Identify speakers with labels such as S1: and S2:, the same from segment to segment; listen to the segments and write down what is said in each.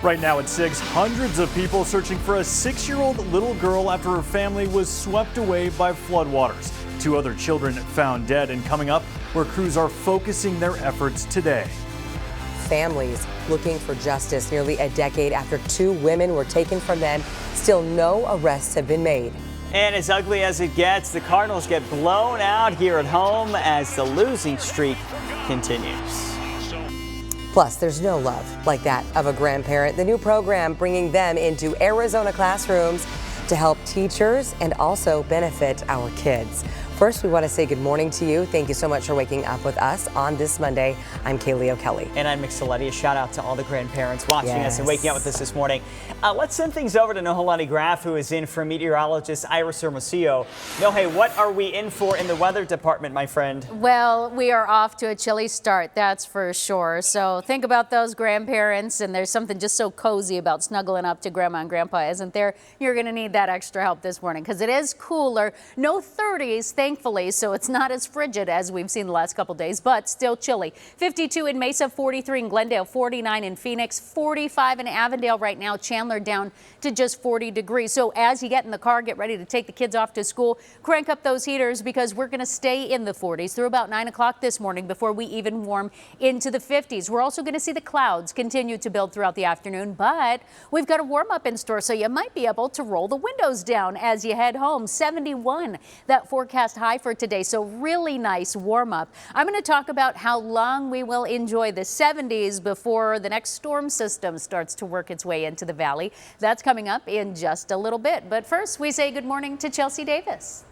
S1: Right now at 6, hundreds of people searching for a 6-year-old little girl after her family was swept away by floodwaters. 2 other children found dead, and coming up, where crews are focusing their efforts today.
S2: Families looking for justice nearly a decade after 2 women were taken from them. Still no arrests have been made.
S3: And as ugly as it gets, the Cardinals get blown out here at home as the losing streak continues.
S2: Plus, there's no love like that of a grandparent. The new program bringing them into Arizona classrooms to help teachers and also benefit our kids. First, we want to say good morning to you. Thank you so much for waking up with us on this Monday. I'm Kaylee O'Kelly.
S3: And I'm Mick Saletti. A shout out to all the grandparents watching us and waking up with us this morning. Let's send things over to Nohelani Graf, who is in for meteorologist Iris Hermosillo. Nohe, what are we in for in the weather department, my friend?
S4: Well, we are off to a chilly start, that's for sure. So think about those grandparents, and there's something just so cozy about snuggling up to grandma and grandpa, isn't there? You're going to need that extra help this morning because it is cooler. No 30s, thankfully, so it's not as frigid as we've seen the last couple days, but still chilly. 52 in Mesa, 43 in Glendale, 49 in Phoenix, 45 in Avondale right now. Chandler down to just 40 degrees. So as you get in the car, get ready to take the kids off to school, crank up those heaters because we're going to stay in the 40s through about 9 o'clock this morning before we even warm into the 50s. We're also going to see the clouds continue to build throughout the afternoon, but we've got a warm up in store, so you might be able to roll the windows down as you head home. 71, that forecast high for today, so really nice warm up. I'm going to talk about how long we will enjoy the 70s before the next storm system starts to work its way into the valley. That's coming up in just a little bit. But first, we say good morning to Chelsea Davis.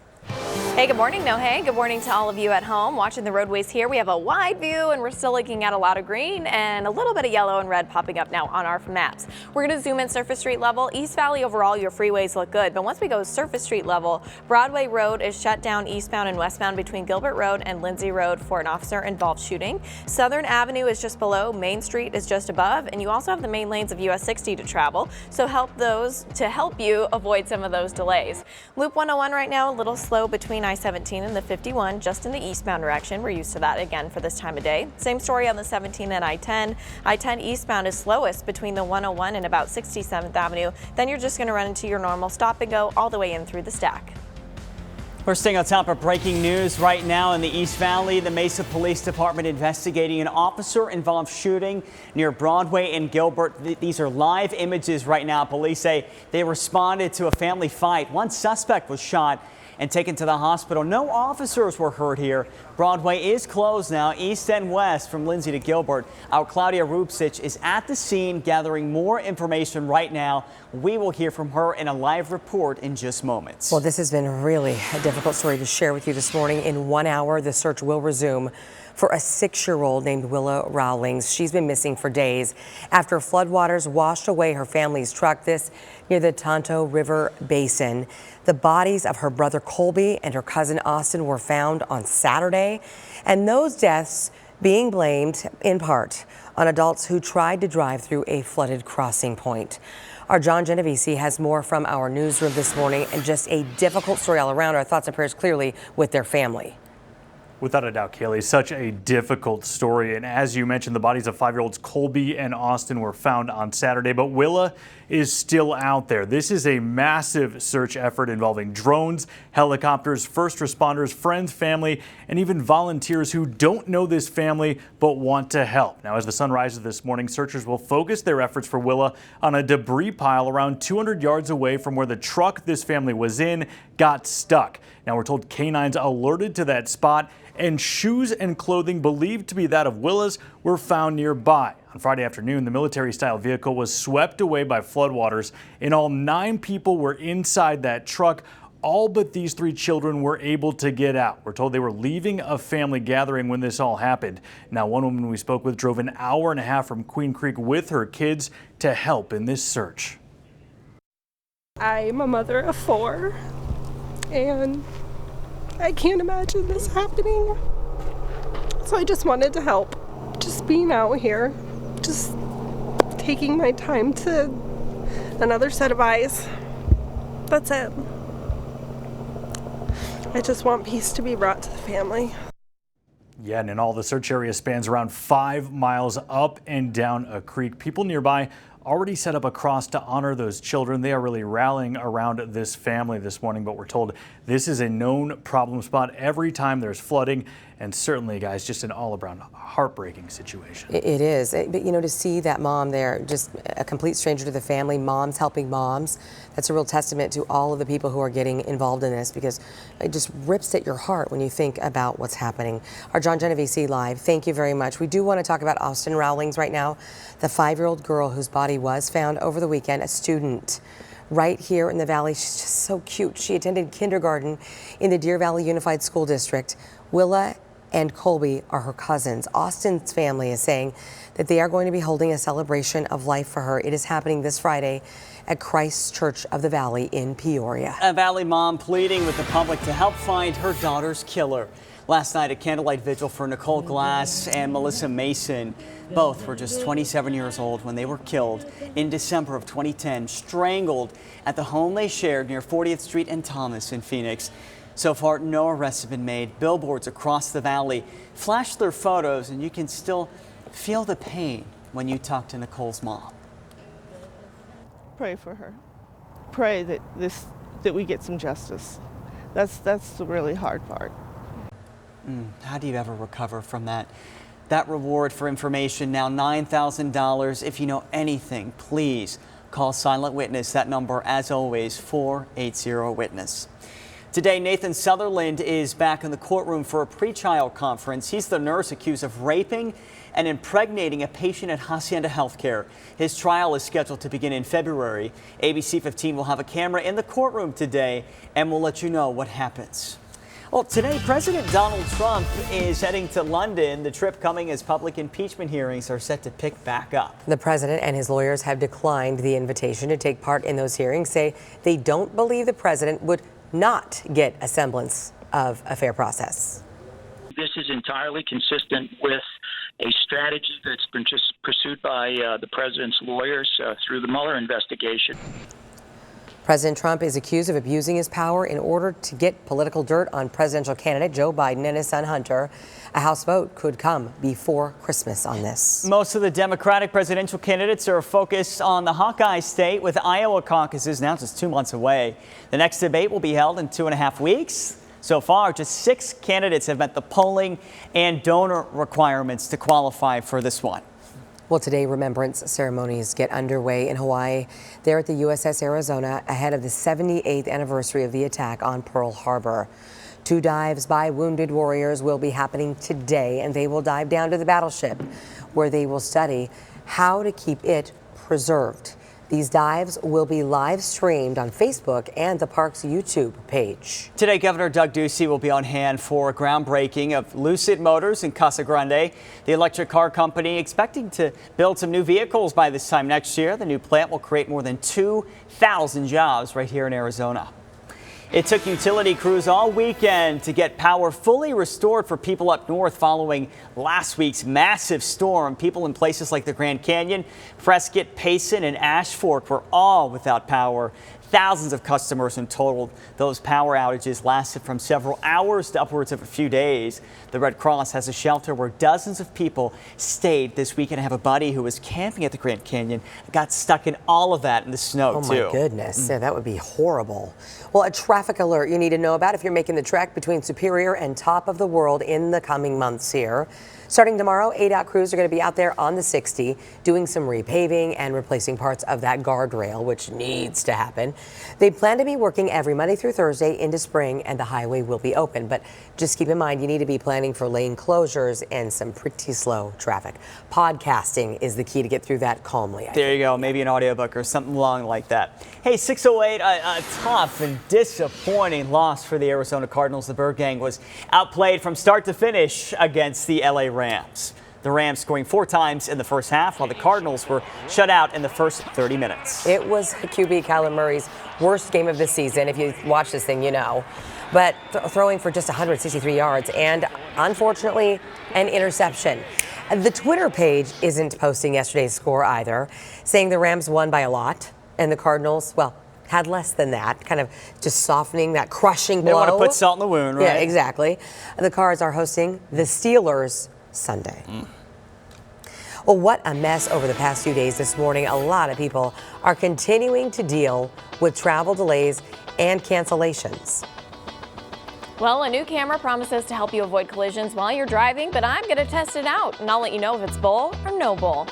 S5: Hey, good morning, Nohe. Good morning to all of you at home watching the roadways here. We have a wide view and we're still looking at a lot of green and a little bit of yellow and red popping up now on our maps. We're going to zoom in surface street level. East Valley overall, your freeways look good. But once we go surface street level, Broadway Road is shut down eastbound and westbound between Gilbert Road and Lindsay Road for an officer involved shooting. Southern Avenue is just below. Main Street is just above. And you also have the main lanes of US 60 to travel. So help you avoid some of those delays. Loop 101 right now, a little slow between I-17 and the 51, just in the eastbound direction. We're used to that again for this time of day. Same story on the 17 and I-10. I-10 eastbound is slowest between the 101 and about 67th Avenue. Then you're just going to run into your normal stop and go all the way in through the stack.
S3: We're staying on top of breaking news right now in the East Valley. The Mesa Police Department investigating an officer-involved shooting near Broadway and Gilbert. These are live images right now. Police say they responded to a family fight. One suspect was shot and taken to the hospital. No officers were hurt here. Broadway is closed now, east and west from Lindsay to Gilbert. Our Claudia Rupsich is at the scene gathering more information right now. We will hear from her in a live report in just moments.
S2: Well, this has been really a difficult story to share with you this morning. In 1 hour, the search will resume for a 6-year-old named Willa Rawlings. She's been missing for days after floodwaters washed away her family's truck, this near the Tonto River Basin. The bodies of her brother Colby and her cousin Austin were found on Saturday, and those deaths being blamed in part on adults who tried to drive through a flooded crossing point. Our John Genovese has more from our newsroom this morning, and just a difficult story all around. Our thoughts and prayers clearly with their family.
S1: Without a doubt, Kaylee, such a difficult story. And as you mentioned, the bodies of 5-year-olds Colby and Austin were found on Saturday, but Willa is still out there. This is a massive search effort involving drones, helicopters, first responders, friends, family, and even volunteers who don't know this family but want to help. Now, as the sun rises this morning, searchers will focus their efforts for Willa on a debris pile around 200 yards away from where the truck this family was in got stuck. Now, we're told canines alerted to that spot, and shoes and clothing believed to be that of Willa's were found nearby. On Friday afternoon, the military-style vehicle was swept away by floodwaters. In all, 9 people were inside that truck. All but these 3 children were able to get out. We're told they were leaving a family gathering when this all happened. Now, one woman we spoke with drove an hour and a half from Queen Creek with her kids to help in this search.
S6: I'm a mother of 4, and I can't imagine this happening. So I just wanted to help. Just being out here, just taking my time to another set of eyes. That's it. I just want peace to be brought to the family.
S1: Yeah, and in all, the search area spans around 5 miles up and down a creek. People nearby already set up a cross to honor those children. They are really rallying around this family this morning, but we're told this is a known problem spot every time there's flooding. And certainly, guys, just an all-around heartbreaking situation.
S2: It is. But, you know, to see that mom there, just a complete stranger to the family, moms helping moms, that's a real testament to all of the people who are getting involved in this, because it just rips at your heart when you think about what's happening. Our John Genovese live, thank you very much. We do want to talk about Austin Rawlings right now, the 5-year-old girl whose body was found over the weekend, a student right here in the Valley. She's just so cute. She attended kindergarten in the Deer Valley Unified School District. Willa and Colby are her cousins. Austin's family is saying that they are going to be holding a celebration of life for her. It is happening this Friday at Christ Church of the Valley in Peoria.
S3: A Valley mom pleading with the public to help find her daughter's killer. Last night, a candlelight vigil for Nicole Glass and Melissa Mason. Both were just 27 years old when they were killed in December of 2010, strangled at the home they shared near 40th Street and Thomas in Phoenix. So far, no arrests have been made. Billboards across the valley flash their photos, and you can still feel the pain when you talk to Nicole's mom.
S7: Pray for her. Pray that we get some justice. That's the really hard part.
S3: How do you ever recover from that? That reward for information, now $9,000. If you know anything, please call Silent Witness. That number, as always, 480-WITNESS. Today, Nathan Sutherland is back in the courtroom for a pretrial conference. He's the nurse accused of raping and impregnating a patient at Hacienda Healthcare. His trial is scheduled to begin in February. ABC 15 will have a camera in the courtroom today, and we'll let you know what happens. Well, today, President Donald Trump is heading to London. The trip coming as public impeachment hearings are set to pick back up.
S2: The president and his lawyers have declined the invitation to take part in those hearings, say they don't believe the president would not get a semblance of a fair process.
S8: This is entirely consistent with a strategy that's been just pursued by the president's lawyers through the Mueller investigation.
S2: President Trump is accused of abusing his power in order to get political dirt on presidential candidate Joe Biden and his son Hunter. A House vote could come before Christmas on this.
S3: Most of the Democratic presidential candidates are focused on the Hawkeye state, with Iowa caucuses now just 2 months away. The next debate will be held in 2.5 weeks. So far, just 6 candidates have met the polling and donor requirements to qualify for this one.
S2: Well, today, remembrance ceremonies get underway in Hawaii. They're at the USS Arizona ahead of the 78th anniversary of the attack on Pearl Harbor. 2 dives by wounded warriors will be happening today, and they will dive down to the battleship, where they will study how to keep it preserved. These dives will be live streamed on Facebook and the park's YouTube page.
S3: Today, Governor Doug Ducey will be on hand for a groundbreaking of Lucid Motors in Casa Grande. The electric car company expecting to build some new vehicles by this time next year. The new plant will create more than 2,000 jobs right here in Arizona. It took utility crews all weekend to get power fully restored for people up north following last week's massive storm. People in places like the Grand Canyon, Prescott, Payson, and Ash Fork were all without power. Thousands of customers in total. Those power outages lasted from several hours to upwards of a few days. The Red Cross has a shelter where dozens of people stayed this weekend. I have a buddy who was camping at the Grand Canyon, got stuck in all of that in the snow, too.
S2: Oh, my goodness. Yeah, that would be horrible. Well, a traffic alert you need to know about if you're making the trek between Superior and Top of the World in the coming months here. Starting tomorrow, ADOT crews are going to be out there on the 60 doing some repaving and replacing parts of that guardrail, which needs to happen. They plan to be working every Monday through Thursday into spring, and the highway will be open. But just keep in mind, you need to be planning for lane closures and some pretty slow traffic. Podcasting is the key to get through that calmly.
S3: There you go. Maybe an audiobook or something long like that. Hey, 608, a tough and disappointing loss for the Arizona Cardinals. The Bird Gang was outplayed from start to finish against the LA Rams. The Rams scoring 4 times in the first half, while the Cardinals were shut out in the first 30 minutes.
S2: It was QB Kyler Murray's worst game of the season. If you watch this thing, you know. But throwing for just 163 yards and, unfortunately, an interception. The Twitter page isn't posting yesterday's score either, saying the Rams won by a lot and the Cardinals, well, had less than that, kind of just softening that crushing blow.
S3: They want to put salt in the wound, right?
S2: Yeah, exactly. The Cards are hosting the Steelers Sunday. Well, what a mess over the past few days this morning. A lot of people are continuing to deal with travel delays and cancellations.
S5: Well, a new camera promises to help you avoid collisions while you're driving, but I'm going to test it out, and I'll let you know if it's bull or no bull.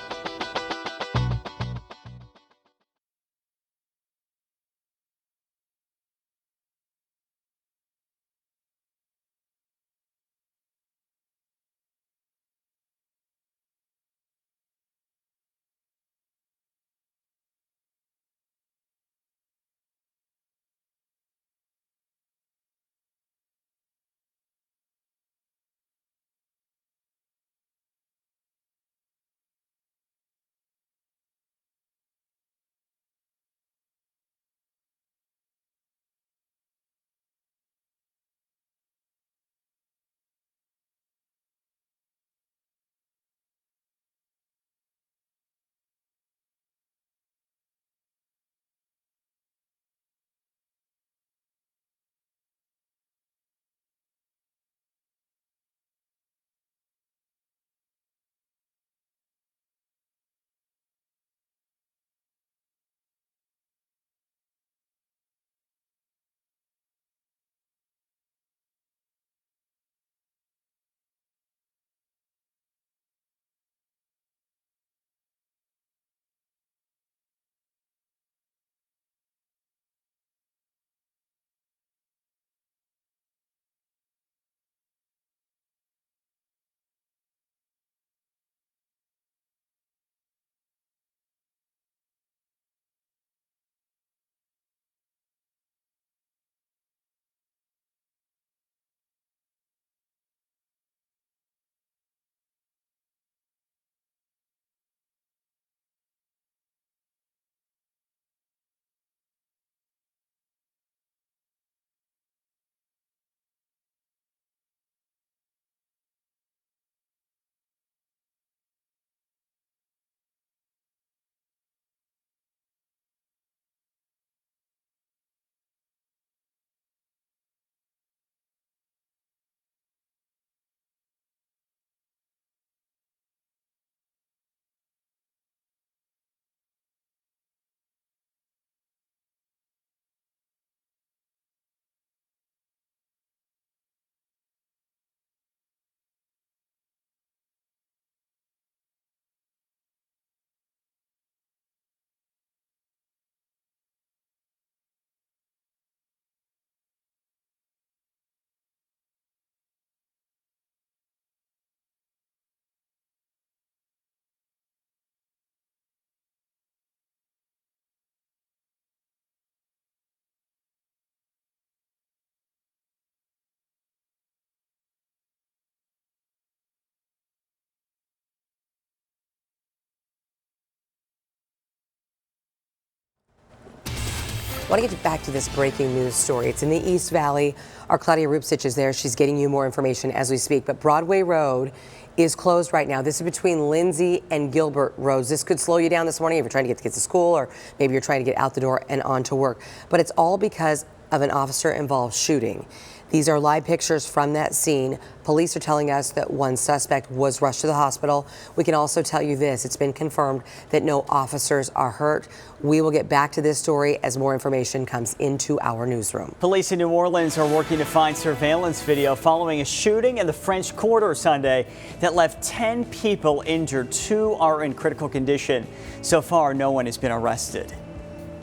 S2: I want to get back to this breaking news story. It's in the East Valley. Our Claudia Rupsich is there. She's getting you more information as we speak. But Broadway Road is closed right now. This is between Lindsay and Gilbert Roads. This could slow you down this morning if you're trying to get the kids to school, or maybe you're trying to get out the door and on to work. But it's all because of an officer-involved shooting. These are live pictures from that scene. Police are telling us that one suspect was rushed to the hospital. We can also tell you this. It's been confirmed that no officers are hurt. We will get back to this story as more information comes into our newsroom.
S3: Police in New Orleans are working to find surveillance video following a shooting in the French Quarter Sunday that left 10 people injured. 2 are in critical condition. So far, no one has been arrested.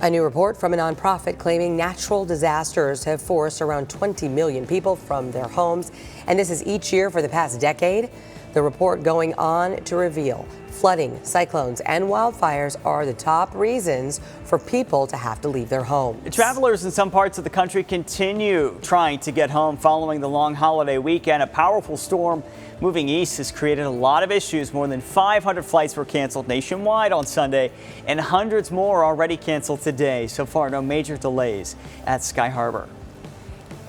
S2: A new report from a nonprofit claiming natural disasters have forced around 20 million people from their homes, and this is each year for the past decade. The report going on to reveal flooding, cyclones, and wildfires are the top reasons for people to have to leave their homes.
S3: Travelers in some parts of the country continue trying to get home following the long holiday weekend. A powerful storm moving east has created a lot of issues. More than 500 flights were canceled nationwide on Sunday, and hundreds more already canceled today. So far, no major delays at Sky Harbor.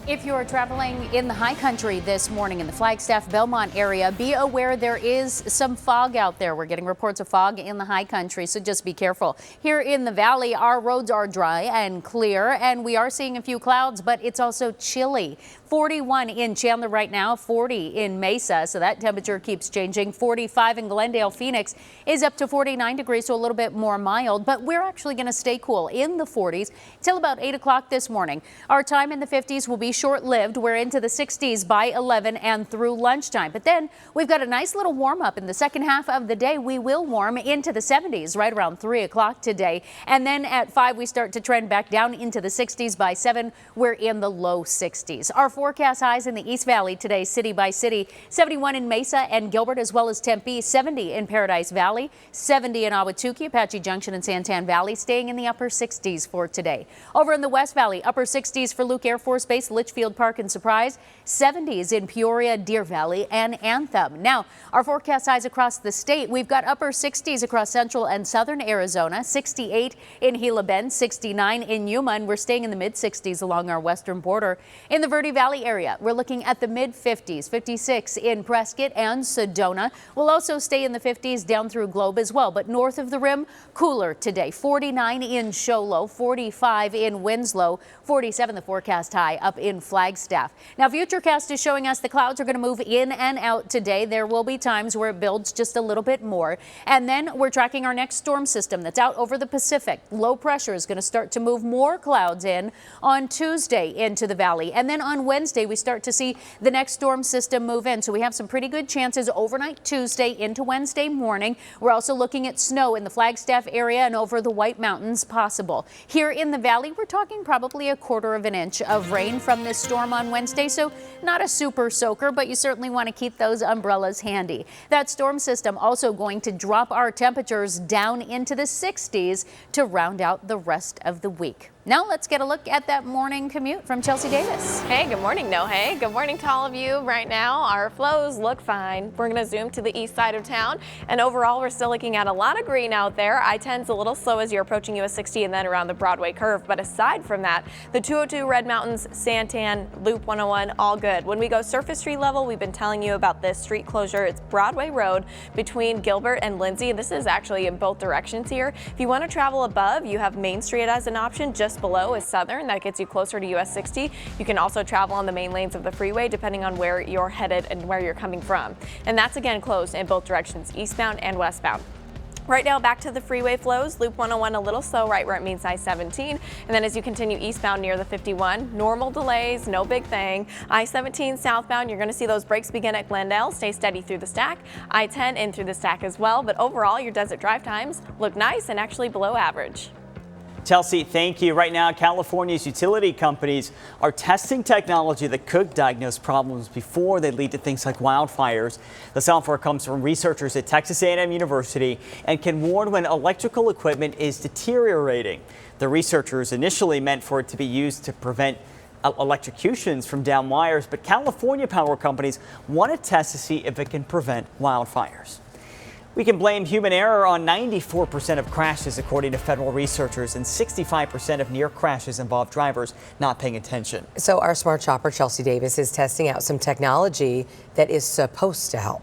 S4: If you're traveling in the high country this morning in the Flagstaff Belmont area, be aware there is some fog out there. We're getting reports of fog in the high country, so just be careful. Here in the valley, our roads are dry and clear, and we are seeing a few clouds, but it's also chilly. 41 in Chandler right now, 40 in Mesa, so that temperature keeps changing. 45 in Glendale. Phoenix is up to 49 degrees, so a little bit more mild, but we're actually going to stay cool in the 40s till about 8 o'clock this morning. Our time in the 50s will be short-lived. We're into the 60s by 11 and through lunchtime. But then we've got a nice little warm-up in the second half of the day. We will warm into the 70s right around 3 o'clock today. And then at 5, we start to trend back down into the 60s. By 7, we're in the low 60s. Our forecast highs in the East Valley today, city by city. 71 in Mesa and Gilbert, as well as Tempe. 70 in Paradise Valley. 70 in Ahwatukee, Apache Junction, and Santan Valley. Staying in the upper 60s for today. Over in the West Valley, upper 60s for Luke Air Force Base, Litchfield Park and Surprise. 70s in Peoria, Deer Valley, and Anthem. Now, our forecast highs across the state. We've got upper 60s across central and southern Arizona. 68 in Gila Bend, 69 in Yuma, and we're staying in the mid-60s along our western border. In the Verde Valley area, we're looking at the mid-50s. 56 in Prescott and Sedona. We'll also stay in the 50s down through Globe as well, but north of the rim, cooler today. 49 in Show Low, 45 in Winslow, 47 the forecast high up in Flagstaff. Now, Futurecast is showing us the clouds are going to move in and out today. There will be times where it builds just a little bit more. And then we're tracking our next storm system that's out over the Pacific. Low pressure is going to start to move more clouds in on Tuesday into the valley. And then on Wednesday, we start to see the next storm system move in. So we have some pretty good chances overnight Tuesday into Wednesday morning. We're also looking at snow in the Flagstaff area and over the White Mountains possible. Here in the valley, we're talking probably a 1/4 of an inch of rain from this storm on Wednesday. So not a super soaker, but you certainly want to keep those umbrellas handy. That storm system also going to drop our temperatures down into the 60s to round out the rest of the week. Now let's get a look at that morning commute from Chelsea Davis.
S5: Hey, good morning, Nohe. Good morning to all of you. Right now, our flows look fine. We're going to zoom to the east side of town, and overall, we're still looking at a lot of green out there. I-10's a little slow as you're approaching US 60 and then around the Broadway curve, but aside from that, the 202, Red Mountains, Santan, Loop 101, all good. When we go surface street level, we've been telling you about this street closure. It's Broadway Road between Gilbert and Lindsay. This is actually in both directions here. If you want to travel above, you have Main Street as an option. Just below is Southern. That gets you closer to US 60. You can also travel on the main lanes of the freeway depending on where you're headed and where you're coming from. And that's again closed in both directions, eastbound and westbound. Right now, back to the freeway flows. Loop 101 a little slow right where it meets I-17. And then as you continue eastbound near the 51, normal delays, no big thing. I-17 southbound, you're going to see those brakes begin at Glendale. Stay steady through the stack. I-10 in through the stack as well. But overall, your desert drive times look nice and actually below average.
S3: Chelsea, thank you. Right now, California's utility companies are testing technology that could diagnose problems before they lead to things like wildfires. The software comes from researchers at Texas A&M University and can warn when electrical equipment is deteriorating. The researchers initially meant for it to be used to prevent electrocutions from down wires, but California power companies want to test to see if it can prevent wildfires. We can blame human error on 94% of crashes, according to federal researchers, and 65% of near crashes involve drivers not paying attention.
S2: So our smart shopper, Chelsea Davis, is testing out some technology that is supposed to help.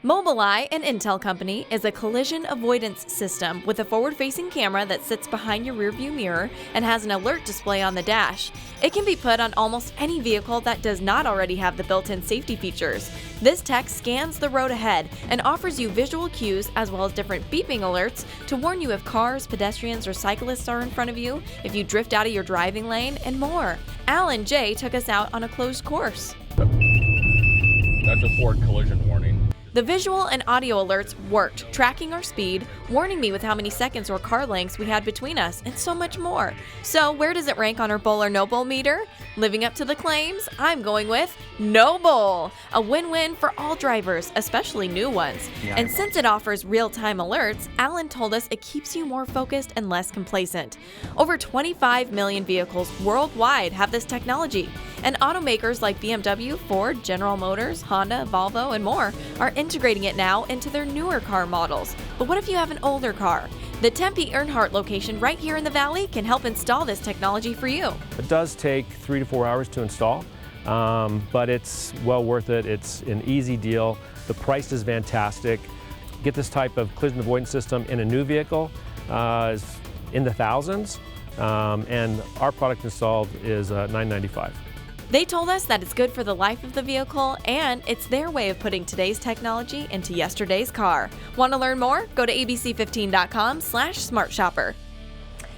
S9: Mobileye, an Intel company, is a collision avoidance system with a forward-facing camera that sits behind your rearview mirror and has an alert display on the dash. It can be put on almost any vehicle that does not already have the built-in safety features. This tech scans the road ahead and offers you visual cues as well as different beeping alerts to warn you if cars, pedestrians, or cyclists are in front of you, if you drift out of your driving lane, and more. Alan J. took us out on a closed course.
S10: That's a forward collision warning.
S9: The visual and audio alerts worked, tracking our speed, warning me with how many seconds or car lengths we had between us, and so much more. So where does it rank on our bowl or no bowl meter? Living up to the claims? I'm going with no bowl. A win-win for all drivers, especially new ones. And since it offers real-time alerts, Alan told us it keeps you more focused and less complacent. Over 25 million vehicles worldwide have this technology, and automakers like BMW, Ford, General Motors, Honda, Volvo, and more are integrating it now into their newer car models. But what if you have an older car? The Tempe Earnhardt location right here in the Valley can help install this technology for you.
S11: It does take 3 to 4 hours to install, but it's well worth it. It's an easy deal. The price is fantastic. Get this type of collision avoidance system in a new vehicle is in the thousands, and our product installed is $995.
S9: They told us that it's good for the life of the vehicle, and it's their way of putting today's technology into yesterday's car. Want to learn more? Go to abc15.com/smartshopper.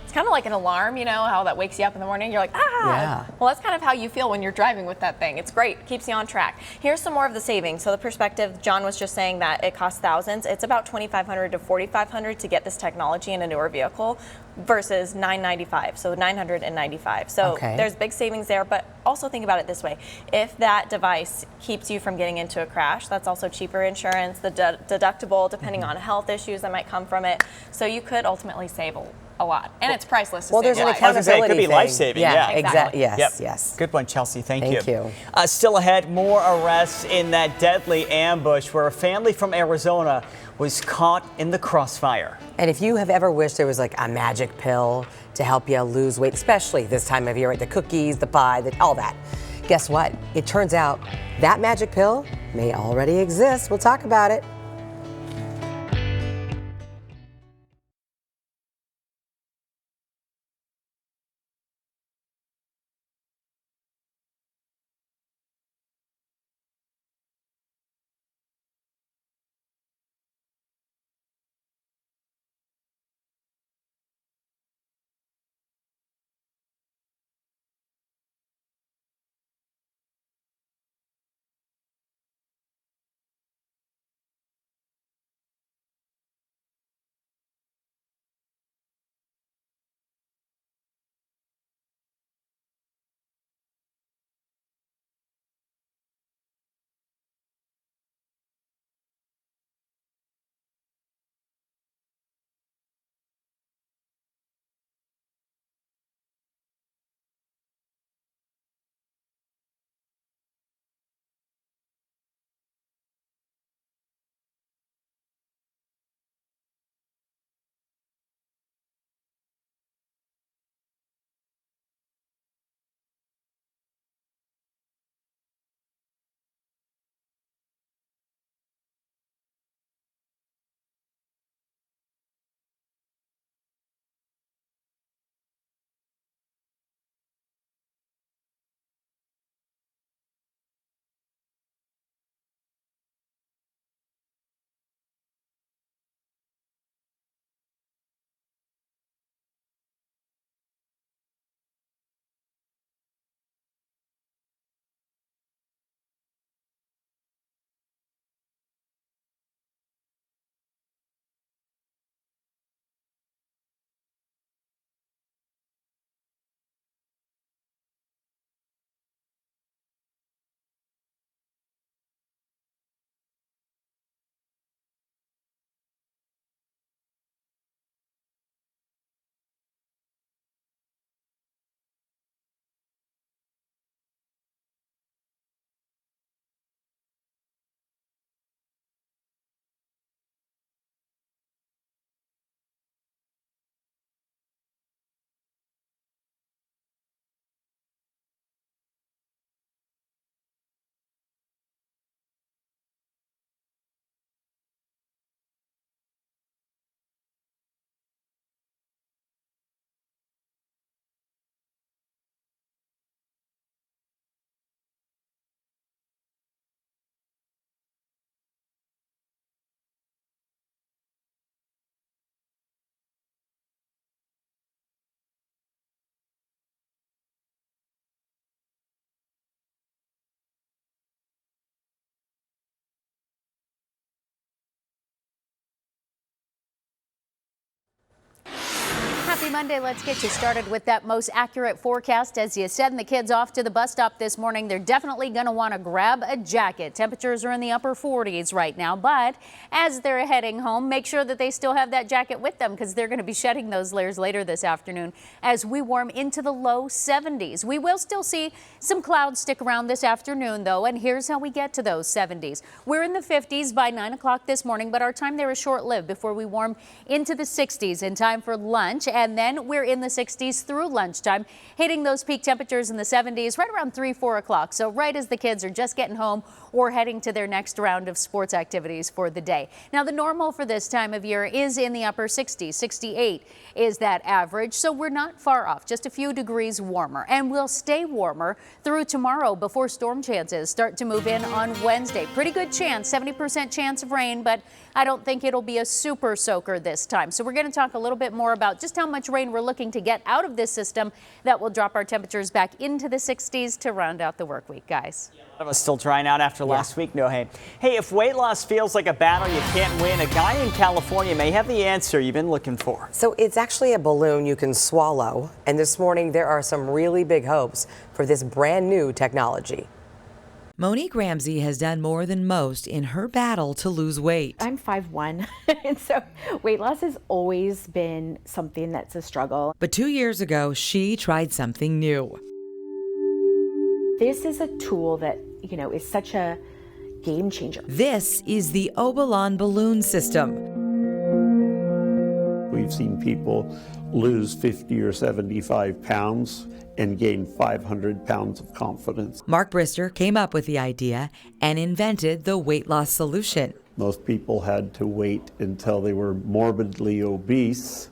S5: It's kind of like an alarm, you know, how that wakes you up in the morning. You're like, ah.
S2: Yeah.
S5: Well, that's kind of how you feel when you're driving with that thing. It's great. Keeps you on track. Here's some more of the savings. So the perspective, John was just saying that it costs thousands. It's about $2,500 to $4,500 to get this technology in a newer vehicle versus $995, so $995. So
S2: Okay.
S5: there's big savings there, but also think about it this way. If that device keeps you from getting into a crash, that's also cheaper insurance, the deductible, depending on health issues that might come from it. So you could ultimately save a lot. And it's priceless to
S2: Well,
S5: save
S2: there's an
S5: lives.
S3: I was gonna say, it could
S2: accountability
S3: be
S2: thing.
S3: life-saving, yeah.
S5: Exactly.
S2: Yes,
S3: Yep.
S2: yes.
S3: Good one, Chelsea. Thank
S2: Thank you.
S3: Still ahead, more arrests in that deadly ambush where a family from Arizona was caught in the crossfire.
S2: And if you have ever wished there was like a magic pill to help you lose weight, especially this time of year, right? The cookies, the pie, all that. Guess what? It turns out that magic pill may already exist. We'll talk about it.
S4: Happy Monday. Let's get you started with that most accurate forecast. As you send the kids off to the bus stop this morning, they're definitely going to want to grab a jacket. Temperatures are in the upper 40s right now, but as they're heading home, make sure that they still have that jacket with them because they're going to be shedding those layers later this afternoon as we warm into the low 70s. We will still see some clouds stick around this afternoon, though, and here's how we get to those 70s. We're in the 50s by 9 o'clock this morning, but our time there is short-lived before we warm into the 60s in time for lunch, and then we're in the 60s through lunchtime, hitting those peak temperatures in the 70s right around 3-4 o'clock. So right as the kids are just getting home or heading to their next round of sports activities for the day. Now, the normal for this time of year is in the upper 60s. 68 is that average, so we're not far off, just a few degrees warmer, and we'll stay warmer through tomorrow before storm chances start to move in on Wednesday. Pretty good chance, 70% chance of rain, but I don't think it'll be a super soaker this time. So we're going to talk a little bit more about just how much rain we're looking to get out of this system that will drop our temperatures back into the 60s to round out the work week, guys.
S3: A lot of us still trying out after last week, no hey. Hey, if weight loss feels like a battle you can't win, a guy in California may have the answer you've been looking for.
S2: So it's actually a balloon you can swallow. And this morning there are some really big hopes for this brand new technology.
S12: Monique Ramsey has done more than most in her battle to lose weight.
S13: I'm 5'1", and so weight loss has always been something that's a struggle.
S12: But 2 years ago, she tried something new.
S13: This is a tool that, is such a game changer.
S12: This is the Obalon balloon system.
S14: We've seen people lose 50 or 75 pounds and gain 500 pounds of confidence.
S12: Mark Brister came up with the idea and invented the weight loss solution.
S14: Most people had to wait until they were morbidly obese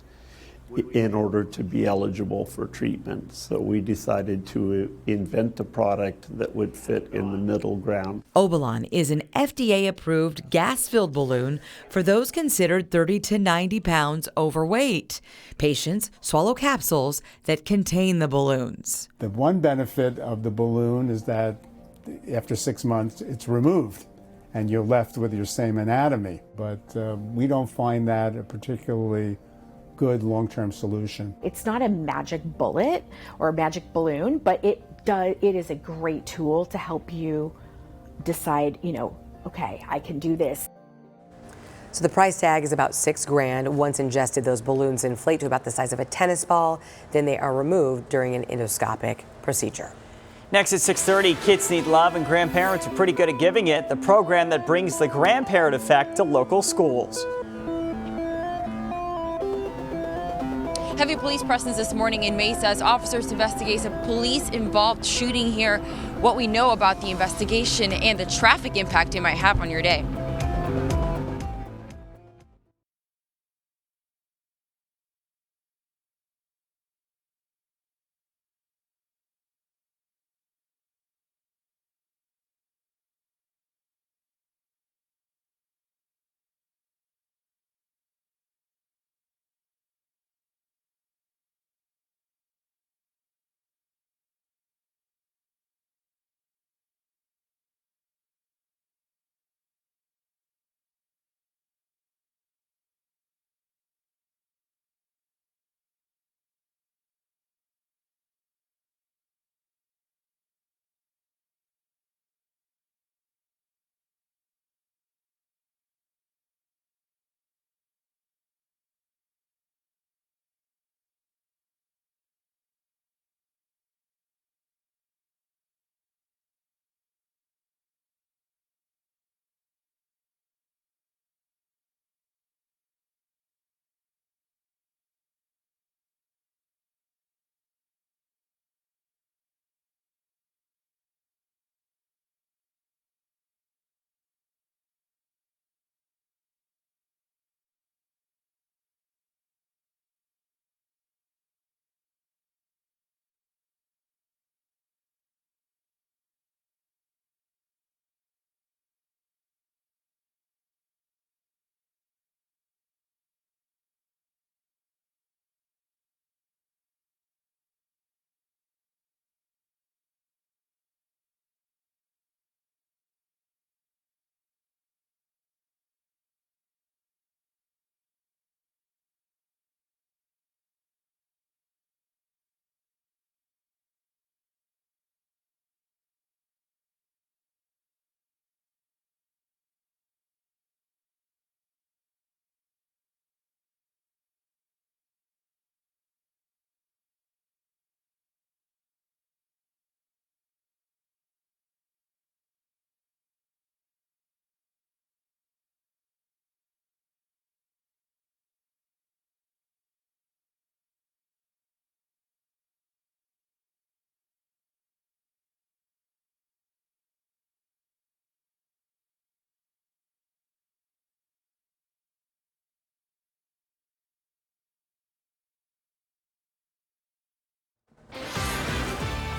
S14: in order to be eligible for treatment. So we decided to invent a product that would fit in the middle ground.
S12: Obalon is an FDA-approved gas-filled balloon for those considered 30 to 90 pounds overweight. Patients swallow capsules that contain the balloons.
S15: The one benefit of the balloon is that after 6 months, it's removed and you're left with your same anatomy. But we don't find that a particularly good long-term solution.
S13: It's not a magic bullet or a magic balloon, but it is a great tool to help you decide, okay, I can do this.
S2: So the price tag is about $6 grand. Once ingested, those balloons inflate to about the size of a tennis ball. Then they are removed during an endoscopic procedure.
S3: Next at 6:30, kids need love and grandparents are pretty good at giving it. The program that brings the grandparent effect to local schools.
S16: Heavy police presence this morning in Mesa as officers investigate a police-involved shooting here, what we know about the investigation and the traffic impact it might have on your day.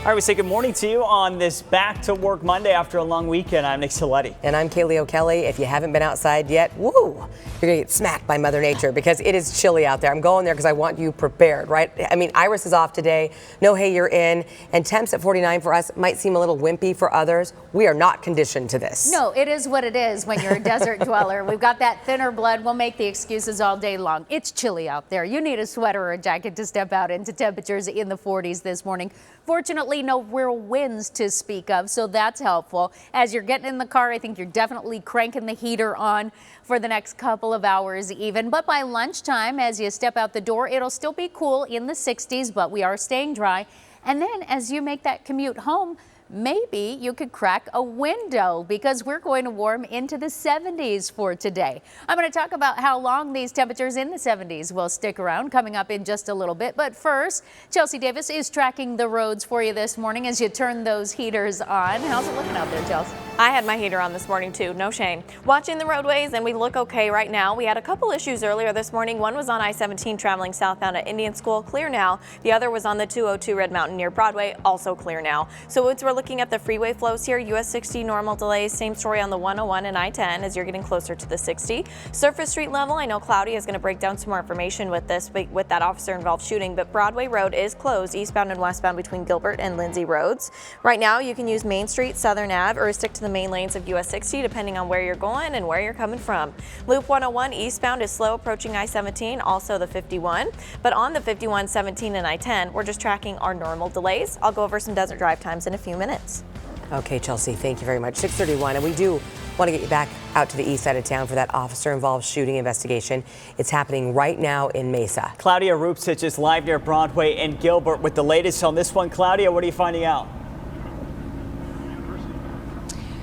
S3: All right, we say good morning to you on this back to work Monday after a long weekend. I'm Nick Saletti.
S2: And I'm Kaylee O'Kelly. If you haven't been outside yet, woo, you're gonna get smacked by Mother Nature because it is chilly out there. I'm going there because I want you prepared, right? I mean, Iris is off today. No, hey, you're in. And temps at 49 for us might seem a little wimpy for others. We are not conditioned to this.
S4: No, it is what it is when you're a desert dweller. We've got that thinner blood. We'll make the excuses all day long. It's chilly out there. You need a sweater or a jacket to step out into temperatures in the 40s this morning. Fortunately, no real winds to speak of, so that's helpful. As you're getting in the car, I think you're definitely cranking the heater on for the next couple of hours even. But by lunchtime, as you step out the door, it'll still be cool in the 60s, but we are staying dry. And then as you make that commute home, maybe you could crack a window because we're going to warm into the 70s for today. I'm going to talk about how long these temperatures in the 70s will stick around coming up in just a little bit. But first, Chelsea Davis is tracking the roads for you this morning as you turn those heaters on. How's it looking out there, Chelsea?
S5: I had my heater on this morning too, no shame. Watching the roadways and we look okay right now. We had a couple issues earlier this morning. One was on I-17 traveling southbound at Indian School, clear now. The other was on the 202 Red Mountain near Broadway, also clear now. So as we're looking at the freeway flows here, US 60 normal delays, same story on the 101 and I-10 as you're getting closer to the 60. Surface street level, I know Claudia is going to break down some more information with this, with that officer involved shooting, but Broadway Road is closed eastbound and westbound between Gilbert and Lindsay Roads. Right now you can use Main Street, Southern Ave, or stick to the main lanes of US 60 depending on where you're going and where you're coming from. Loop 101 eastbound is slow approaching I-17, also the 51, but on the 51, 17, and I-10 we're just tracking our normal delays. I'll go over some desert drive times in a few minutes.
S2: Okay, Chelsea, thank you very much. 6:31, and we do want to get you back out to the east side of town for that officer-involved shooting investigation. It's happening right now in Mesa.
S3: Claudia Rupsich is live near Broadway and Gilbert with the latest on this one. Claudia, what are you finding out?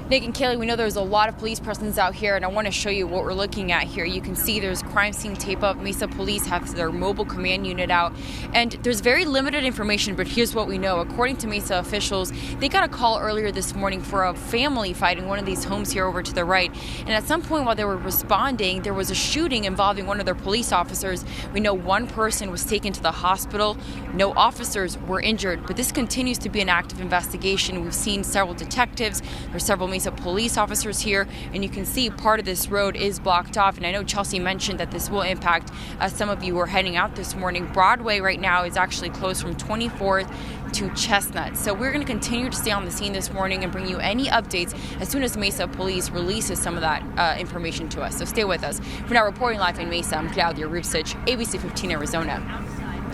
S16: Nick and Kaylee, we know there's a lot of police presence out here, and I want to show you what we're looking at here. You can see there's crime scene tape up. Mesa Police have their mobile command unit out, and there's very limited information, but here's what we know. According to Mesa officials, they got a call earlier this morning for a family fighting one of these homes here over to the right, and at some point while they were responding, there was a shooting involving one of their police officers. We know one person was taken to the hospital. No officers were injured, but this continues to be an active investigation. We've seen several detectives. There's several Mesa police officers here, and you can see part of this road is blocked off. And I know Chelsea mentioned that this will impact some of you who are heading out this morning. Broadway right now is actually closed from 24th to Chestnut. So we're going to continue to stay on the scene this morning and bring you any updates as soon as Mesa Police releases some of that information to us. So stay with us. For now, reporting live in Mesa, I'm Claudia Rupsich, ABC 15 Arizona.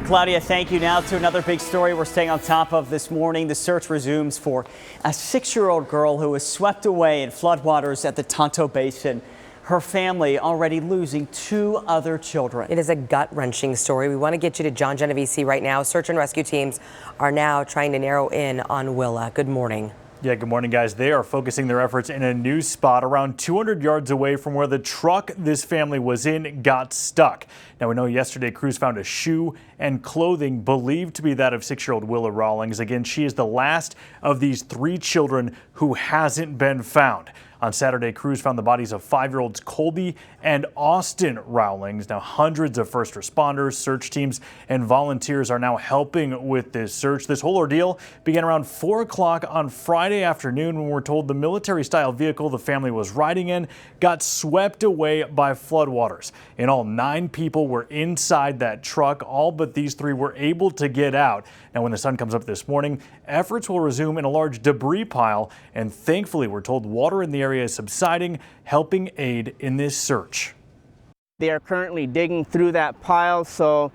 S3: Claudia, thank you. Now to another big story we're staying on top of this morning. The search resumes for a 6-year-old girl who was swept away in floodwaters at the Tonto Basin. Her family already losing 2 other children.
S2: It is a gut-wrenching story. We want to get you to John Genovese right now. Search and rescue teams are now trying to narrow in on Willa. Good morning.
S1: Yeah, good morning, guys. They are focusing their efforts in a new spot around 200 yards away from where the truck this family was in got stuck. Now, we know yesterday crews found a shoe and clothing believed to be that of 6-year-old Willa Rawlings. Again, she is the last of these 3 children who hasn't been found. On Saturday, crews found the bodies of 5-year-olds Colby and Austin Rawlings. Now, hundreds of first responders, search teams, and volunteers are now helping with this search. This whole ordeal began around 4 o'clock on Friday afternoon when we're told the military-style vehicle the family was riding in got swept away by floodwaters. In all, 9 people were inside that truck. All but these 3 were able to get out. Now, when the sun comes up this morning, efforts will resume in a large debris pile, and thankfully, we're told water in the area is subsiding, helping aid in this search.
S17: They are currently digging through that pile, so